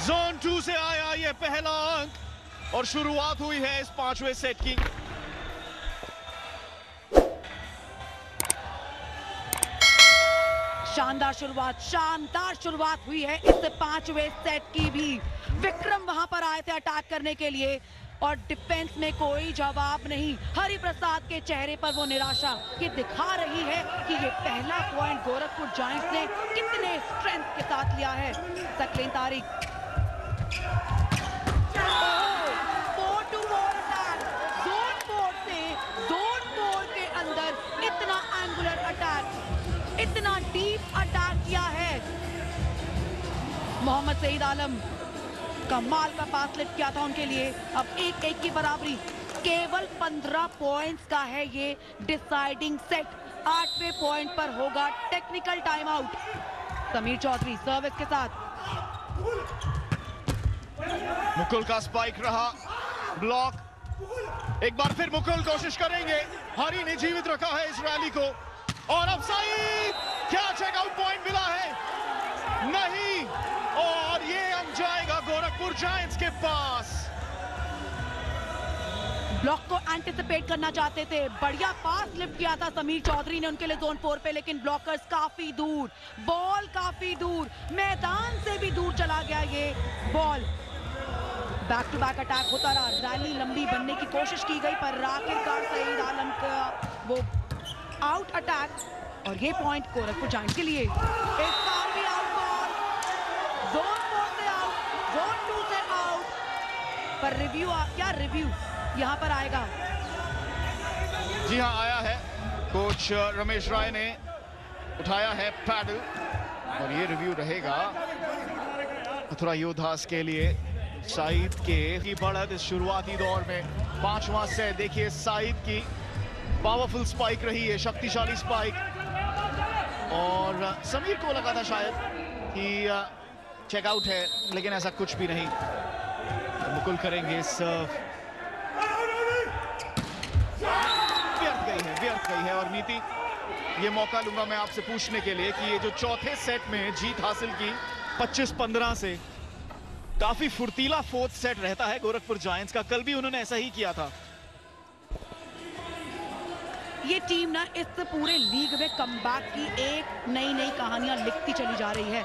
Zone 2 से आया ये पहला अंक और शुरुआत हुई है इस 5वें सेट की। शानदार शुरुआत हुई है इस 5वें सेट की भी। विक्रम वहां पर आए थे अटैक करने के लिए और डिफेंस में कोई जवाब नहीं। हरिप्रसाद के चेहरे पर वो निराशा ये दिखा रही है कि ये पहला पॉइंट गोरखपुर जायंट्स ने कितने स्ट्रेंथ के साथ लिया है। सकलेन तारिक 4-2-4 अटैक जोन 4 से जोन 4 के अंदर इतना एंगुलर अटैक, इतना डीप अटैक किया है। मोहम्मद सईद आलम कमाल का पास लिफ्ट किया था उनके लिए। अब 1-1 की बराबरी। केवल 15 पॉइंट्स का है ये डिसाइडिंग सेट। 8वें पॉइंट पर होगा technical time out. Sameer Chaudhary service के साथ। मुकुल का स्पाइक रहा ब्लॉक। एक बार फिर मुकुल कोशिश करेंगे। हरी ने जीवित रखा है इस रैली को और अब सईद क्या चेकआउट पॉइंट मिला है? नहीं, और ये अंक जाएगा गोरखपुर जायंट्स के पास। ब्लॉक को एंटिसिपेट करना चाहते थे, बढ़िया पास लिफ्ट किया था समीर चौधरी ने उनके लिए जोन 4 पे, लेकिन ब्लॉकर्स काफी दूर, बॉल काफी दूर, मैदान से भी दूर चला गया ये ball. Back to back attack होता रहा, रैली लंबी बनने की कोशिश की गई पर आखिरकार सईद आलम का वो आउट अटैक और ये पॉइंट गोरखपुर जायंट्स के लिए। इस बार भी आउट बॉल, जोन 4 से आउट, जोन 2 से आउट। पर रिव्यू यहां पर आएगा। जी हां, आया है। कोच रमेश राय ने उठाया है पैडल और ये रिव्यू रहेगा मथुरा योद्धास के लिए। साइद की बढ़त इस शुरुआती दौर में 5वां सेट। देखिए साइद की पावरफुल स्पाइक रही है, शक्तिशाली स्पाइक, और समीर को लगा था शायद कि चेकआउट है, लेकिन ऐसा कुछ भी नहीं। मुकुल करेंगे सर्व, व्यर्थ गई है। और नीति, ये मौका लूंगा मैं आपसे पूछने के लिए कि ये जो चौथे सेट में जीत हासिल की 25-15 से, काफी फुर्तीला 4th सेट रहता है गोरखपुर जायंट्स का। कल भी उन्होंने ऐसा ही किया था। ये टीम ना इस पूरे लीग में कमबैक की एक नई कहानियां लिखती चली जा रही है।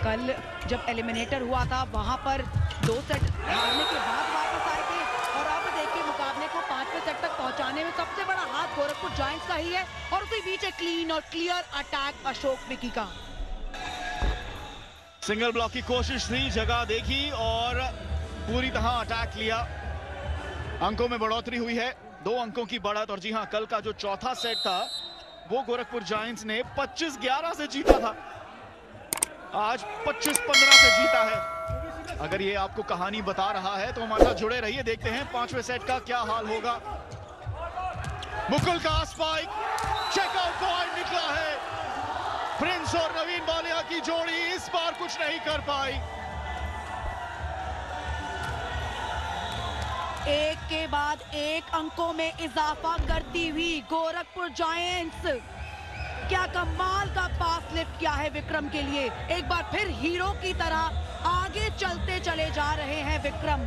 कल जब एलिमिनेटर हुआ था वहां पर 2 सेट हारने के बाद वापस आए थे और अब देखिए मुकाबले को 5वें सेट तक पहुंचाने में सबसे बड़ा हाथ गोरखपुर जायंट्स का ही है। और उसी बीच एक क्लीन और क्लियर अटैक अशोक विकी का। सिंगल ब्लॉक की कोशिश थी, जगह देखी और पूरी तरह अटैक लिया। अंकों में बढ़ोतरी हुई है, 2 अंकों की बढ़त। और जी हां, कल का जो चौथा सेट था वो गोरखपुर जायंट्स ने 25-11 से जीता था, आज 25-15 से जीता है। अगर ये आपको कहानी बता रहा है तो हमारे साथ जुड़े रहिए। देखते हैं 5वें सेट का क्या हाल होगा। मुकुल का स्पाइक, चेकआउट पॉइंट निकला है। प्रिंस और नवीन बालिया की जोड़ी इस बार कुछ नहीं कर पाई। एक के बाद एक अंकों में इजाफा करती हुई गोरखपुर जायंट्स। क्या कमाल का पास लिफ्ट किया है विक्रम के लिए। एक बार फिर हीरो की तरह आगे चलते चले जा रहे हैं विक्रम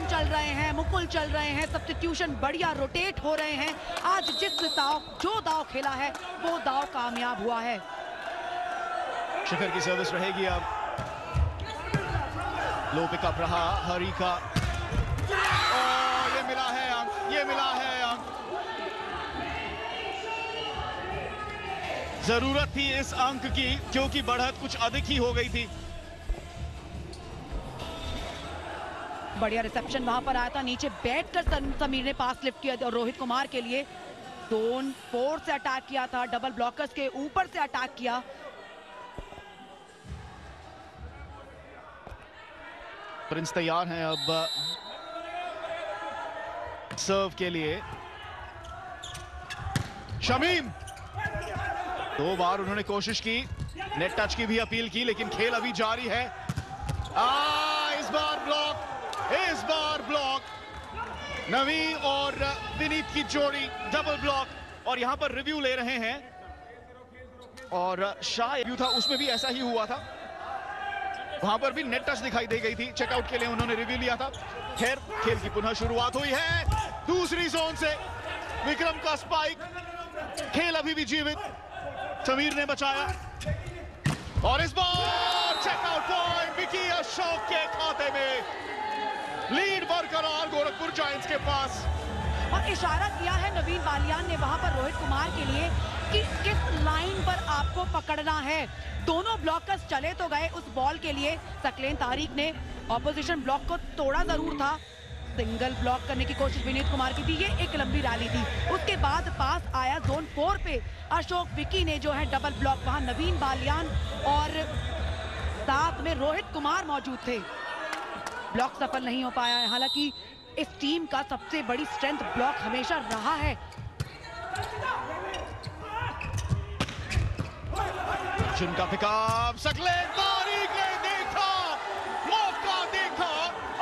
चल रहे हैं, मुकुल चल रहे हैं, सब्स्टिट्यूशन बढ़िया रोटेट हो रहे हैं। आज जो दाव खेला है वो दाव कामयाब हुआ है। शिखर की सर्विस रहेगी अब। लो पिकअप रहा हरी का, ये मिला है अंक, ये मिला है अंक। जरूरत थी इस अंक की क्योंकि बढ़त कुछ अधिक ही हो गई थी। बढ़िया रिसेप्शन वहां पर आया था, नीचे बैठकर समीर ने पास लिफ्ट किया और रोहित कुमार के लिए जोन 4 से अटैक किया था, डबल ब्लॉकर्स के ऊपर से अटैक किया। प्रिंस तैयार हैं अब सर्व के लिए। शमीम 2 बार उन्होंने कोशिश की, नेट टच की भी अपील की, लेकिन खेल अभी जारी है। इस बार ब्लॉक नवीन और विनीत की जोड़ी, डबल ब्लॉक। और यहां पर रिव्यू ले रहे हैं और शायद था उसमें भी ऐसा ही हुआ था। वहां पर भी नेट टच दिखाई दे गई थी, चेकआउट के लिए उन्होंने रिव्यू लिया था। खैर, खेल की पुनः शुरुआत हुई है दूसरी जोन से। विक्रम का स्पाइक, खेल अभी भी जीवित, समीर ने बचाया और इस बार चेकआउट पॉइंट विकी अशोक के खाते में। लीड बरकरार गोरखपुर जायंट्स के पास। और इशारा किया है नवीन बालियान ने वहां पर रोहित कुमार के लिए कि किस लाइन पर आपको पकड़ना है। दोनों ब्लॉकर्स चले तो गए उस बॉल के लिए। सकलेन तारिक ने ऑपोजिशन ब्लॉक को तोड़ा जरूर था, सिंगल ब्लॉक करने की कोशिश विनीत कुमार की थी। ये एक लंबी रैली थी। उसके बाद पास आया जोन 4 पे, अशोक विकी ने जो है डबल ब्लॉक, वहां नवीन बालियान और साथ में रोहित कुमार मौजूद थे। ब्लॉक सफल नहीं हो पाया है। हालांकि इस टीम का सबसे बड़ी स्ट्रेंथ ब्लॉक हमेशा रहा है। जिनका पिकअप, सकलेन तारिक ने देखा, मौका देखा,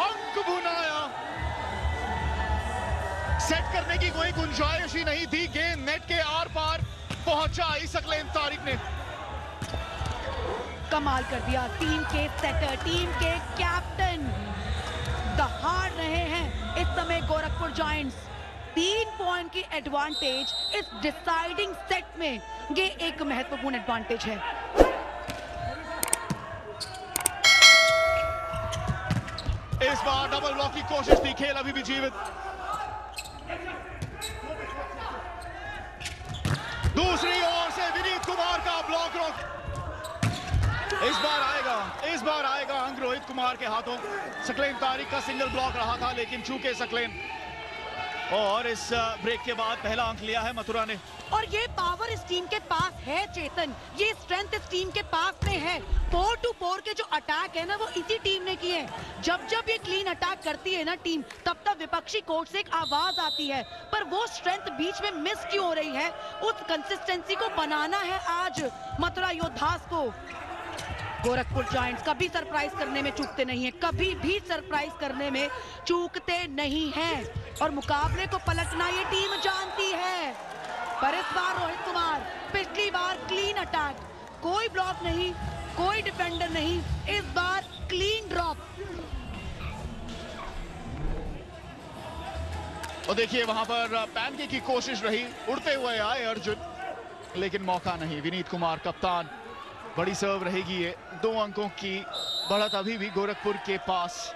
अंक बुनाया। सेट करने की कोई गुंजाइश ही नहीं थी। गेंद नेट के आर पार पहुंचाई सकलेन तारिक ने। कमाल कर दिया। टीम के सेटर, टीम के कैप्टन दहाड़ रहे हैं इस समय गोरखपुर जायंट्स। 3 पॉइंट की एडवांटेज इस डिसाइडिंग सेट में, ये एक महत्वपूर्ण एडवांटेज है। इस बार डबल ब्लॉक की कोशिश थी, खेल अभी भी जीवित। दूसरी ओर से विनीत कुमार का ब्लॉक रोक। इस बार आएगा अंक रोहित कुमार के हाथों। सकलेन तारिक का सिंगल ब्लॉक रहा था, लेकिन चूके सकलेन, और इस ब्रेक के बाद पहला अंक लिया है मथुरा ने। और ये पावर इस टीम के पास है चेतन, ये स्ट्रेंथ इस टीम के पास में है। 4-4 के जो अटैक है ना, वो इसी टीम ने किए हैं। जब ये क्लीन अटैक करती है ना टीम, तब विपक्षी कोर्ट से एक आवाज आती है, पर वो स्ट्रेंथ बीच में मिस क्यों हो रही है? उस कंसिस्टेंसी को बनाना है आज मथुरा योद्धास को। गोरखपुर जायंट्स कभी सरप्राइज करने में चूकते नहीं है, कभी भी सरप्राइज करने में चूकते नहीं हैं, और मुकाबले को पलटना ये टीम जानती है। पर इस बार रोहित कुमार, पिछली बार क्लीन अटैक, कोई ब्लॉक नहीं, कोई डिफेंडर नहीं, इस बार क्लीन ड्रॉप। और देखिए वहां पर पैनके की कोशिश रही, उड़ते हुए आए अर्जुन, लेकिन मौका नहीं। विनीत कुमार कप्तान, बड़ी सर्व रहेगी ये। 2 अंकों की बढ़त अभी भी गोरखपुर के पास।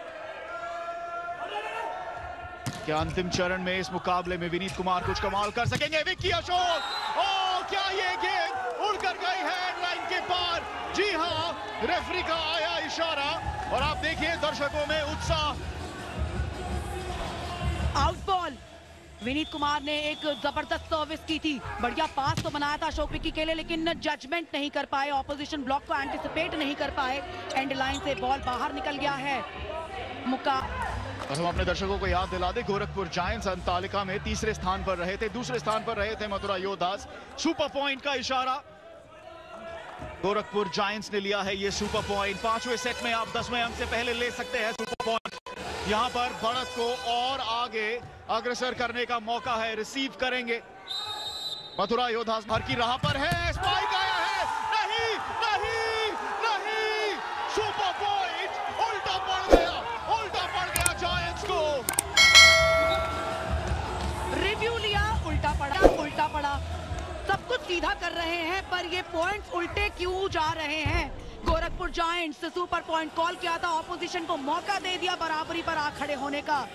क्या अंतिम चरण में इस मुकाबले में विनीत कुमार कुछ कमाल कर सकेंगे? विक्की अशोक, ओ क्या ये गेंद उड़कर गई है लाइन के पार। जी हां, रेफरी का आया इशारा, और आप देखिए दर्शकों में उत्साह। Out ball. विनीत कुमार ने एक जबरदस्त सर्विस की थी, बढ़िया पास तो बनाया था अशोक विकी के लिए, लेकिन जजमेंट नहीं कर पाए, ऑपोजिशन ब्लॉक को एंटिसिपेट नहीं कर पाए। एंड लाइन से बॉल बाहर निकल गया है। और हम अपने दर्शकों को याद दिला दें, गोरखपुर जायंट्स अंक तालिका में तीसरे स्थान पर रहे थे, दूसरे स्थान पर रहे थे मथुरा योद्धास। सुपर पॉइंट का इशारा, गोरखपुर जायंट्स ने लिया है ये सुपर पॉइंट। 5वें सेट में आप 10वें अंक से पहले ले सकते हैं सुपर पॉइंट। यहां पर बढ़त को और आगे अग्रसर करने का मौका है, रिसीव करेंगे मथुरा योद्धास। भर की राह पर है, स्पाइक आया है, नहीं नहीं नहीं, सुपर पॉइंट, उल्टा पड़ गया जायंट्स को। रिव्यू लिया, उल्टा पड़ा। सब कुछ सीधा कर रहे हैं, पर ये पॉइंट्स उल्टे क्यों जा रहे हैं? Gorakhpur giants super point call किया था, ऑपोजिशन को मौका दे दिया बराबरी पर आ खड़े होने का।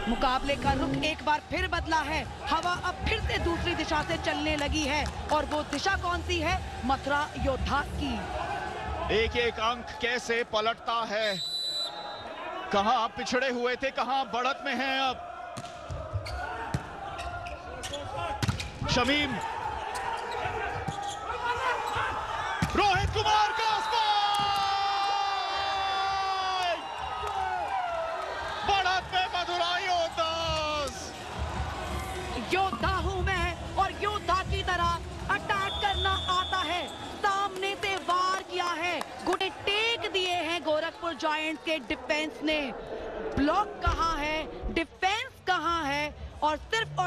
मुकाबले का रुख एक बार फिर बदला है, हवा अब फिर से दूसरी दिशा से चलने लगी है, और वो दिशा कौन सी है? मथुरा योद्धास की। एक एक अंक कैसे पलटता है, कहां पिछड़े हुए थे, कहां बढ़त में हैं अब। शमीम, रोहित कुमार का स्पाइक, बढ़त में मथुरा योद्धास। योद्धा हूं मैं, और योद्धा की तरह अटैक करना आता है। सामने से वार किया है, घुटे टेक दिए हैं गोरखपुर जायंट्स के डिफेंस ने। ब्लॉक कहां है, डिफेंस कहां है, और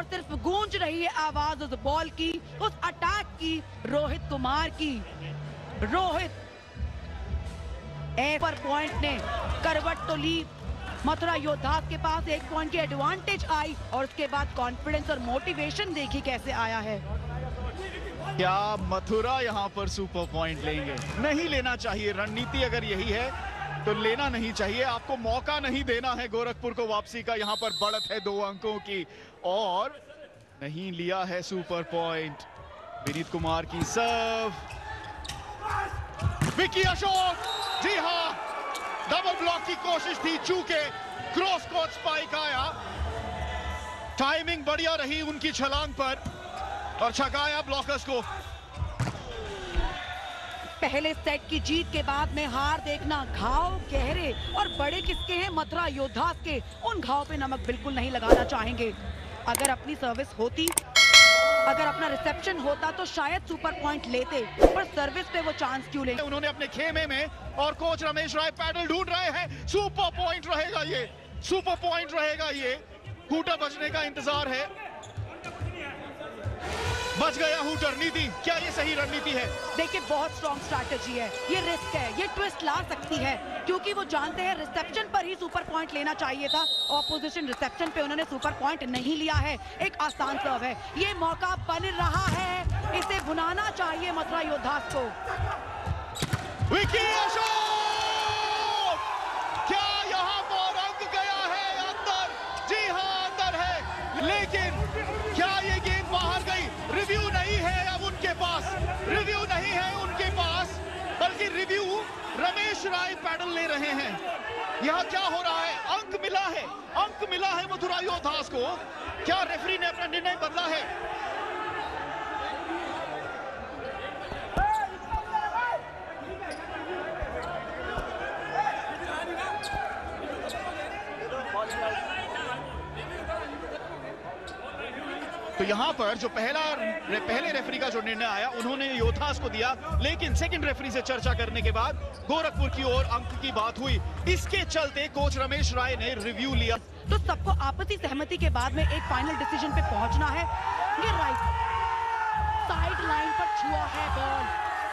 सिर्फ गूंज रही है आवाज उस बॉल की, उस अटैक की, रोहित कुमार की। रोहित पर पॉइंट ने करवट तो ली, मथुरा योद्धास के पास 1 पॉइंट की एडवांटेज आई और उसके बाद कॉन्फिडेंस और मोटिवेशन देखी कैसे आया है। क्या मथुरा यहाँ पर सुपर पॉइंट लेंगे? नहीं लेना चाहिए, रणनीति अगर यही है तो लेना नहीं चाहिए। आपको मौका नहीं देना है गोरखपुर को वापसी का। यहाँ पर बढ़त है 2 अंकों की और नहीं लिया है सुपर पॉइंट। विनीत कुमार की सर्व, विकी अशोक, जी हाँ, डबल ब्लॉक की कोशिश थी, चूके क्रॉस कोर्ट स्पाइक आया, टाइमिंग बढ़िया रही उनकी छलांग पर और छकाया ब्लॉकर्स को। पहले सेट की जीत के बाद में हार देखना, घाव गहरे और बड़े किसके हैं? मथुरा योद्धास के। उन घाव पे नमक बिल्कुल नहीं लगाना चाहेंगे। अगर अपनी सर्विस होती, अगर अपना रिसेप्शन होता तो शायद सुपर पॉइंट लेते, पर सर्विस पे वो चांस क्यों लेंगे? उन्होंने अपने खेमे में और कोच रमेश राय पैडल ढूंढ रहे हैं। सुपर पॉइंट रहेगा ये, सुपर पॉइंट रहेगा ये। हूटर बजने का इंतजार है, बच गया हूटर। नीति, क्या ये सही रणनीति है? देखिए, बहुत स्ट्रॉन्ग स्ट्रैटेजी है, ये रिस्क है, ये ट्विस्ट ला सकती है, क्योंकि वो जानते हैं रिसेप्शन पर ही सुपर पॉइंट लेना चाहिए था। ऑपोजिशन रिसेप्शन पे उन्होंने सुपर पॉइंट नहीं लिया है। एक आसान सर्व है, ये मौका बन रहा है, इसे भुनाना चाहिए मथुरा योद्धास को। विकी अशोक, क्या यहाँ पर अंक गया है अंदर? जी हाँ, अंदर है, लेकिन क्या ये गेंद बाहर गई? रिव्यू नहीं है अब उनके पास, रिव्यू नहीं है उनके पास, बल्कि रिव्यू रमेश राय पैडल ले रहे हैं। यहाँ क्या हो रहा है? अंक मिला है, अंक मिला है मथुरा योद्धास को। क्या रेफरी ने अपना निर्णय बदला है? तो यहाँ पर जो पहले रेफरी का जो निर्णय आया उन्होंने योद्धास को दिया, लेकिन सेकंड रेफरी से चर्चा करने के बाद गोरखपुर की ओर अंक की बात हुई। इसके चलते कोच रमेश राय ने रिव्यू लिया। तो सबको आपसी सहमति के बाद में एक फाइनल डिसीजन पे पहुंचना है। ये राइट साइड लाइन पर छुआ है बॉल,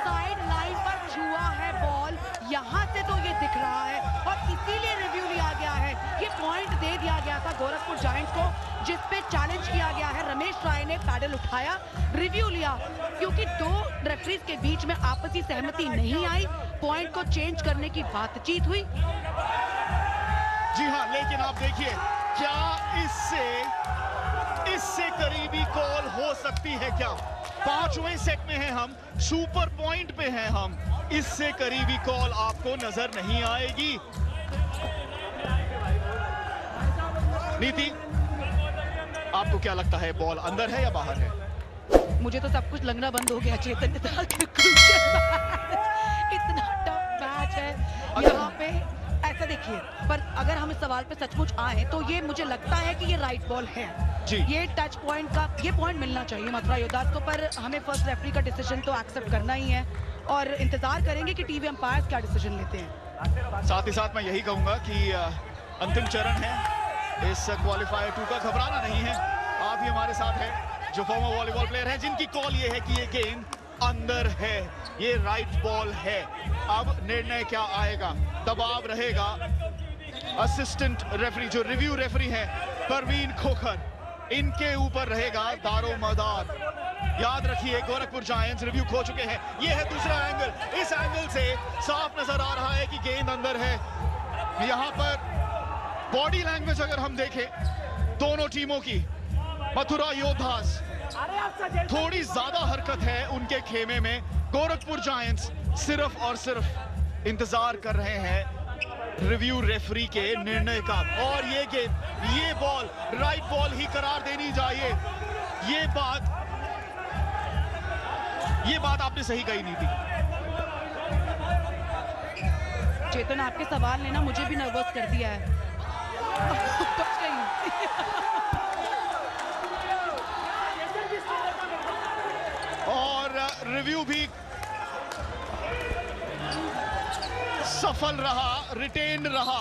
साइड लाइन पर छुआ है बॉल, यहाँ से तो ये दिख रहा है और इसीलिए रिव्यू लिया गया है। ये पॉइंट दे दिया गया था गोरखपुर जायंट्स को, जिस पे चैलेंज किया गया है। रमेश राय ने पैडल उठाया, रिव्यू लिया, क्योंकि 2 रेफरीज के बीच में आपसी सहमति नहीं आई, पॉइंट को चेंज करने की बातचीत हुई। जी हाँ, लेकिन आप देखिए, क्या इससे करीबी कॉल हो सकती है क्या? 5वें सेट में हैं हम, सुपर पॉइंट पे हैं हम, इससे करीबी कॉल आपको नजर नहीं आएगी। नीति, आपको क्या लगता है, बॉल अंदर है या बाहर है? मुझे तो सब कुछ लगना बंद हो गया चेतन, इतना टफ मैच है यहाँ पे। ऐसा देखिए, पर अगर हम इस सवाल पे सचमुच आए तो ये मुझे लगता है कि ये राइट बॉल है जी। ये टच पॉइंट का ये पॉइंट मिलना चाहिए मथुरा योद्धास को, पर हमें फर्स्ट रेफरी का डिसीजन तो एक्सेप्ट करना ही है और इंतजार करेंगे कि टीवी अंपायर्स क्या डिसीजन लेते हैं। साथ ही साथ मैं यही कहूंगा कि अंतिम चरण है इस क्वालिफायर 2 का, घबराना नहीं है। आप ही हमारे साथ हैं जो फॉर्मर वॉलीबॉल प्लेयर हैं, जिनकी कॉल ये है कि ये गेंद अंदर है, ये राइट बॉल है। अब निर्णय क्या आएगा? दबाव रहेगा। असिस्टेंट रेफरी जो रिव्यू रेफरी है परवीन खोखर, इनके ऊपर रहेगा दारोमदार। याद रखिए, गोरखपुर जायंट्स रिव्यू खो चुके हैं। ये है दूसरा एंगल, इस एंगल से साफ नजर आ रहा है कि गेंद अंदर है। यहाँ पर बॉडी लैंग्वेज अगर हम देखें दोनों टीमों की, मथुरा योद्धास थोड़ी ज्यादा हरकत है उनके खेमे में। गोरखपुर जायंट्स सिर्फ और सिर्फ इंतजार कर रहे हैं रिव्यू रेफरी के निर्णय का। और ये गेंद, ये बॉल राइट बॉल ही करार देनी चाहिए। ये बात आपने सही कही नीति। चेतन, आपके सवाल ने ना मुझे भी नर्वस कर दिया है। बच गई। और रिव्यू भी सफल रहा, रिटेन रहा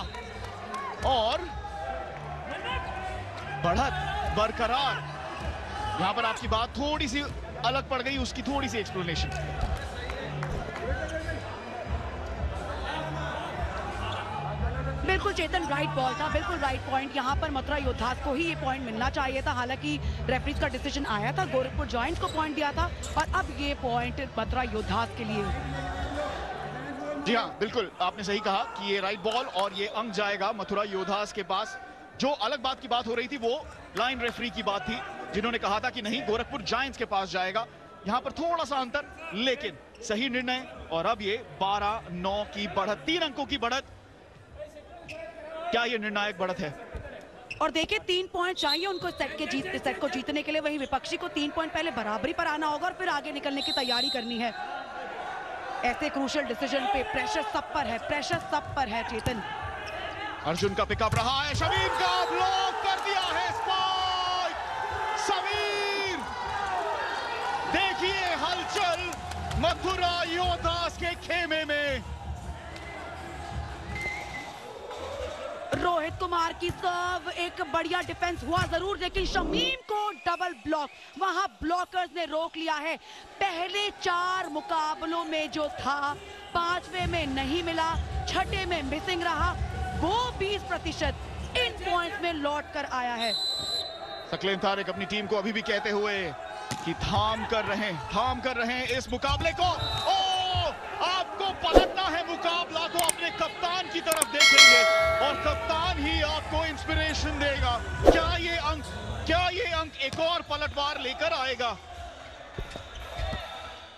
और बढ़त बरकरार। यहां पर आपकी बात थोड़ी सी अलग पड़ गई, उसकी थोड़ी सी एक्सप्लेनेशन। बिल्कुल चेतन, राइट बॉल था, बिल्कुल राइट पॉइंट। यहाँ पर मथुरा योद्धास को ही ये पॉइंट मिलना चाहिए था। हालांकि रेफरीज का डिसीजन आया था, गोरखपुर जॉइंट्स को पॉइंट दिया था और अब ये पॉइंट मथुरा योद्धास के लिए। जी हाँ, बिल्कुल आपने सही कहा कि ये राइट बॉल और ये अंक जाएगा मथुरा योद्धास के पास। जो अलग बात की बात हो रही थी वो लाइन रेफरी की बात थी, जिन्होंने कहा था कि नहीं, गोरखपुर जायंट्स के पास जाएगा। यहां पर थोड़ा सा अंतर, लेकिन सही निर्णय। और अब ये 12-9 की बढ़त, 3 अंकों की बढ़त। क्या ये निर्णायक बढ़त है? और देखिए 3 पॉइंट चाहिए उनको सेट को जीतने के लिए। वहीं विपक्षी को 3 पॉइंट पहले बराबरी पर आना होगा और फिर आगे निकलने की तैयारी करनी है। ऐसे क्रूशियल डिसीजन पे प्रेशर सब पर है, प्रेशर सब पर है चेतन। अर्जुन का पिकअप रहा है, शमीम का ब्लॉक कर दिया है स्पाइक। समीर, देखिए हलचल मथुरा योद्धास के खेमे में। रोहित कुमार की सर्व, एक बढ़िया डिफेंस हुआ जरूर, लेकिन शमीम को डबल ब्लॉक, वहां ब्लॉकर्स ने रोक लिया है। पहले 4 मुकाबलों में जो था, 5वें में नहीं मिला, 6ठे में मिसिंग रहा, वो 20% इन पॉइंट्स में लौट कर आया है। सकलेन तारिक अपनी टीम को अभी भी कहते हुए कि थाम कर रहे इस मुकाबले को। आपको पलटना है मुकाबला को, अपने कप्तान की तरफ देखेंगे और कप्तान ही आपको इंस्पिरेशन देगा। क्या ये अंक एक और पलटवार लेकर आएगा?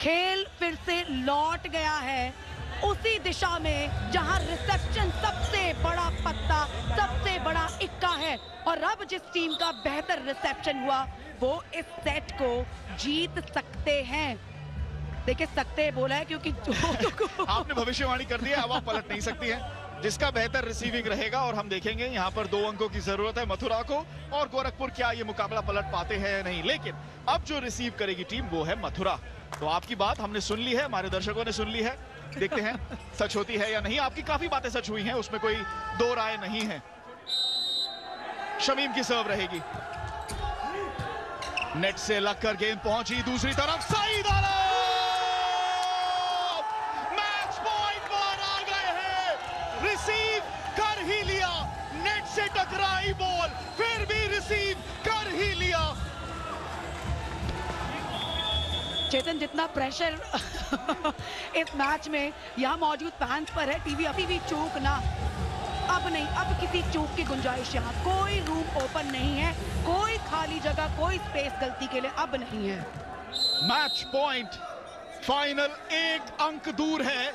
खेल फिर से लौट गया है उसी दिशा में जहां रिसेप्शन सबसे बड़ा पत्ता, सबसे बड़ा इक्का है। और अब जिस टीम का बेहतर रिसेप्शन हुआ वो इस सेट को जीत सकते हैं। देखिए सकते बोला है क्योंकि आपने भविष्यवाणी कर दिया, अब आप पलट नहीं सकती हैं। जिसका बेहतर रिसीविंग रहेगा, और हम देखेंगे यहाँ पर 2 अंकों की जरूरत है मथुरा को और गोरखपुर। क्या ये मुकाबला पलट पाते हैं या नहीं? लेकिन अब जो रिसीव करेगी टीम वो है मथुरा। तो आपकी बात हमने सुन ली है, हमारे दर्शकों ने सुन ली है, देखते हैं सच होती है या नहीं। आपकी काफी बातें सच हुई हैं, उसमें कोई 2 राय नहीं है। शमीम की सर्व रहेगी, नेट से लगकर गेंद पहुंची दूसरी तरफ, सईद आलम मैच पॉइंट पर आ गए हैं। रिसीव कर ही लिया, नेट से टकराई बॉल, फिर भी रिसीव कर ही लिया। चेतन, जितना प्रेशर इस मैच में यहाँ मौजूद फैंस पर है, टीवी अभी भी चूक ना, अब नहीं, अब किसी चूक की गुंजाइश, यहाँ कोई रूम ओपन नहीं है, कोई खाली जगह, कोई स्पेस गलती के लिए अब नहीं है। मैच पॉइंट फाइनल 1 अंक दूर है।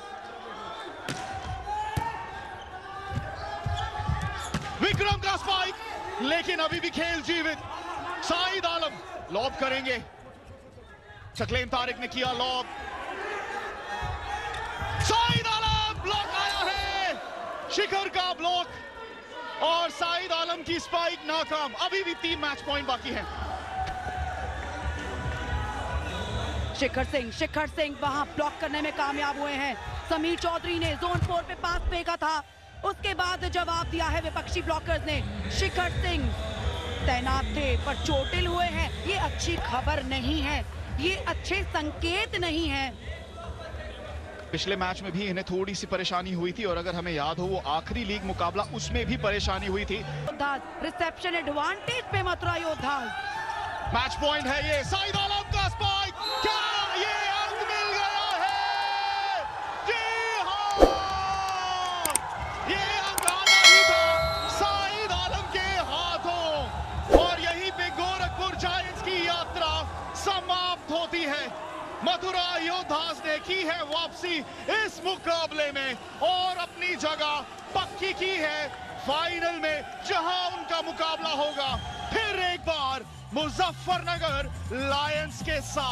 विक्रम का स्पाइक, लेकिन अभी भी खेल जीवित। सईद आलम लॉब करेंगे, सकलेन तारिक ने किया लॉब, सईद आलम ब्लॉक आया है, शिखर का ब्लॉक और सईद आलम की स्पाइक नाकाम। अभी भी 3 मैच पॉइंट बाकी हैं। शिखर सिंह वहां ब्लॉक करने में कामयाब हुए हैं। समीर चौधरी ने जोन 4 पे पास फेंका था, उसके बाद जवाब दिया है विपक्षी ब्लॉकर्स ने। शिखर सिंह तैनात थे पर चोटिल हुए हैं, ये अच्छी खबर नहीं है, ये अच्छे संकेत नहीं है। पिछले मैच में भी इन्हें थोड़ी सी परेशानी हुई थी और अगर हमें याद हो वो आखिरी लीग मुकाबला, उसमें भी परेशानी हुई थी। रिसेप्शन एडवांटेज पे मथुरा योद्धास। मैच पॉइंट है ये, सईद आलम का स्पाइक, क्या ये अंक मिल गया है? जी हाँ, ये अंक आना ही था सईद आलम के हाथों और यहीं पे गोरखपुर जायंट्स की यात्रा समाप्त होती है। मथुरा योद्धास ने की है वापसी इस मुकाबले में और अपनी जगह पक्की की है फाइनल में, जहां उनका मुकाबला होगा फिर एक बार मुजफ्फरनगर लायंस के साथ।